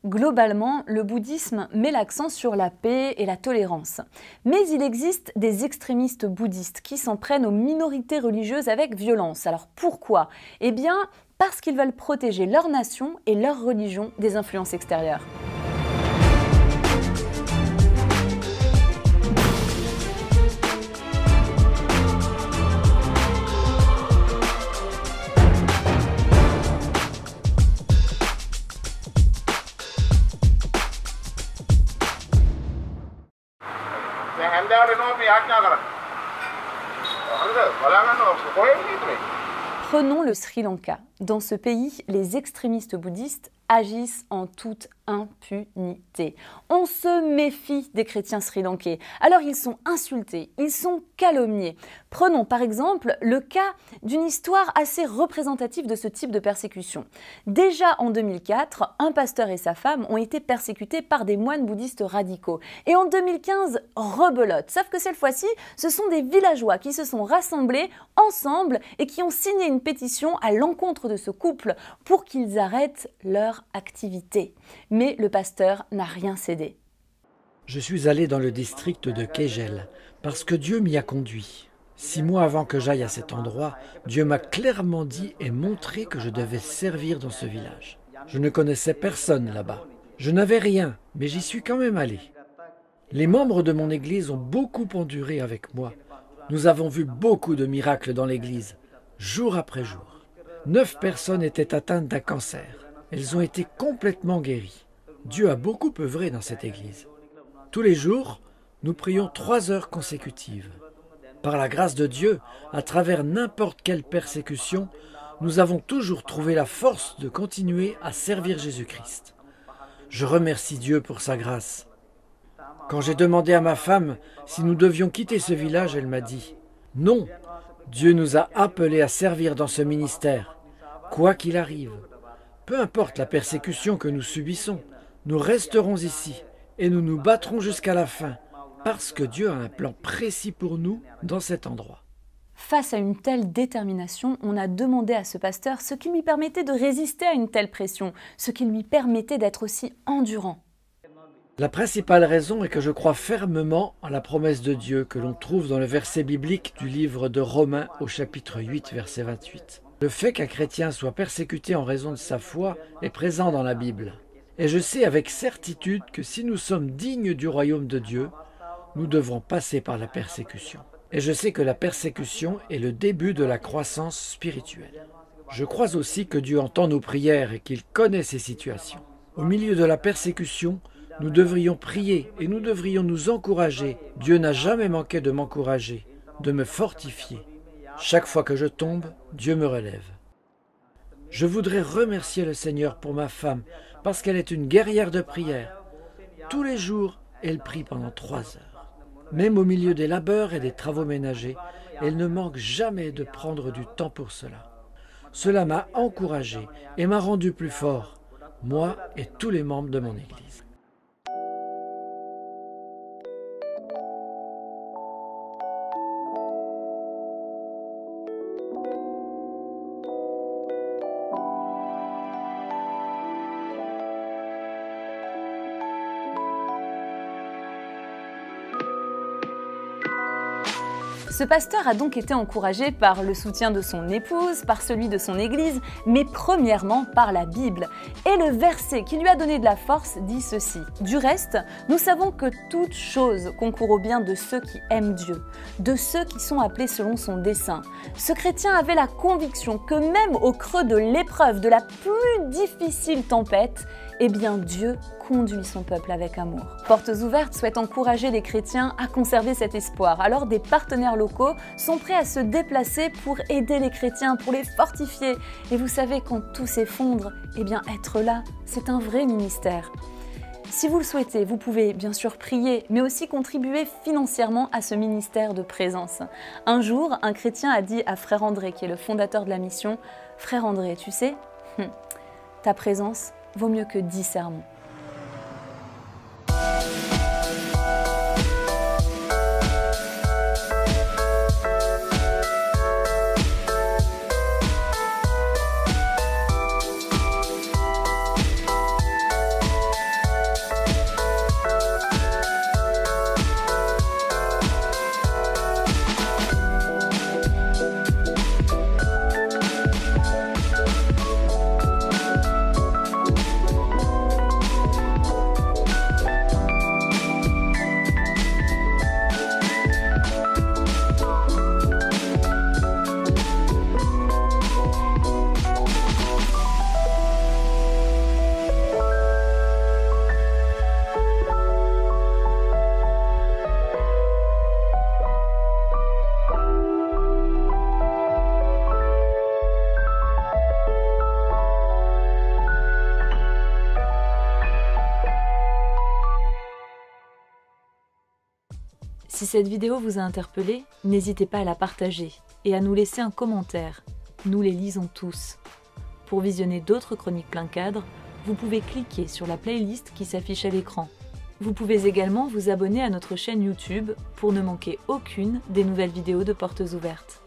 Globalement, le bouddhisme met l'accent sur la paix et la tolérance. Mais il existe des extrémistes bouddhistes qui s'en prennent aux minorités religieuses avec violence. Alors pourquoi? Eh bien, parce qu'ils veulent protéger leur nation et leur religion des influences extérieures. Prenons le Sri Lanka. Dans ce pays, les extrémistes bouddhistes agissent en toute impunité. On se méfie des chrétiens sri-lankais. Alors ils sont insultés, ils sont calomniés. Prenons par exemple le cas d'une histoire assez représentative de ce type de persécution. Déjà en 2004, un pasteur et sa femme ont été persécutés par des moines bouddhistes radicaux. Et en 2015, rebelote. Sauf que cette fois-ci, ce sont des villageois qui se sont rassemblés ensemble et qui ont signé une pétition à l'encontre de ce couple pour qu'ils arrêtent leur activité. Mais le pasteur n'a rien cédé. Je suis allé dans le district de Kegel parce que Dieu m'y a conduit. 6 mois avant que j'aille à cet endroit, Dieu m'a clairement dit et montré que je devais servir dans ce village. Je ne connaissais personne là-bas. Je n'avais rien, mais j'y suis quand même allé. Les membres de mon église ont beaucoup enduré avec moi. Nous avons vu beaucoup de miracles dans l'église, jour après jour. 9 personnes étaient atteintes d'un cancer. Elles ont été complètement guéries. Dieu a beaucoup œuvré dans cette église. Tous les jours, nous prions 3 heures consécutives. Par la grâce de Dieu, à travers n'importe quelle persécution, nous avons toujours trouvé la force de continuer à servir Jésus-Christ. Je remercie Dieu pour sa grâce. Quand j'ai demandé à ma femme si nous devions quitter ce village, elle m'a dit « Non, Dieu nous a appelés à servir dans ce ministère, quoi qu'il arrive. Peu importe la persécution que nous subissons, nous resterons ici et nous nous battrons jusqu'à la fin, parce que Dieu a un plan précis pour nous dans cet endroit. » Face à une telle détermination, on a demandé à ce pasteur ce qui lui permettait de résister à une telle pression, ce qui lui permettait d'être aussi endurant. La principale raison est que je crois fermement en la promesse de Dieu que l'on trouve dans le verset biblique du livre de Romains au chapitre 8, verset 28. Le fait qu'un chrétien soit persécuté en raison de sa foi est présent dans la Bible. Et je sais avec certitude que si nous sommes dignes du royaume de Dieu, nous devrons passer par la persécution. Et je sais que la persécution est le début de la croissance spirituelle. Je crois aussi que Dieu entend nos prières et qu'il connaît ces situations. Au milieu de la persécution, nous devrions prier et nous devrions nous encourager. Dieu n'a jamais manqué de m'encourager, de me fortifier. Chaque fois que je tombe, Dieu me relève. Je voudrais remercier le Seigneur pour ma femme, parce qu'elle est une guerrière de prière. Tous les jours, elle prie pendant 3 heures. Même au milieu des labeurs et des travaux ménagers, elle ne manque jamais de prendre du temps pour cela. Cela m'a encouragé et m'a rendu plus fort, moi et tous les membres de mon Église. Ce pasteur a donc été encouragé par le soutien de son épouse, par celui de son église, mais premièrement par la Bible. Et le verset qui lui a donné de la force dit ceci. Du reste, nous savons que toute chose concourt au bien de ceux qui aiment Dieu, de ceux qui sont appelés selon son dessein. Ce chrétien avait la conviction que même au creux de l'épreuve, de la plus difficile tempête, eh bien Dieu conduit son peuple avec amour. Portes ouvertes souhaite encourager les chrétiens à conserver cet espoir. Alors des partenaires locaux sont prêts à se déplacer pour aider les chrétiens, pour les fortifier. Et vous savez, quand tout s'effondre, eh bien être là, c'est un vrai ministère. Si vous le souhaitez, vous pouvez bien sûr prier, mais aussi contribuer financièrement à ce ministère de présence. Un jour, un chrétien a dit à Frère André, qui est le fondateur de la mission, « Frère André, tu sais, ta présence vaut mieux que 10 sermons. » Si cette vidéo vous a interpellé, n'hésitez pas à la partager et à nous laisser un commentaire. Nous les lisons tous. Pour visionner d'autres chroniques plein cadre, vous pouvez cliquer sur la playlist qui s'affiche à l'écran. Vous pouvez également vous abonner à notre chaîne YouTube pour ne manquer aucune des nouvelles vidéos de Portes Ouvertes.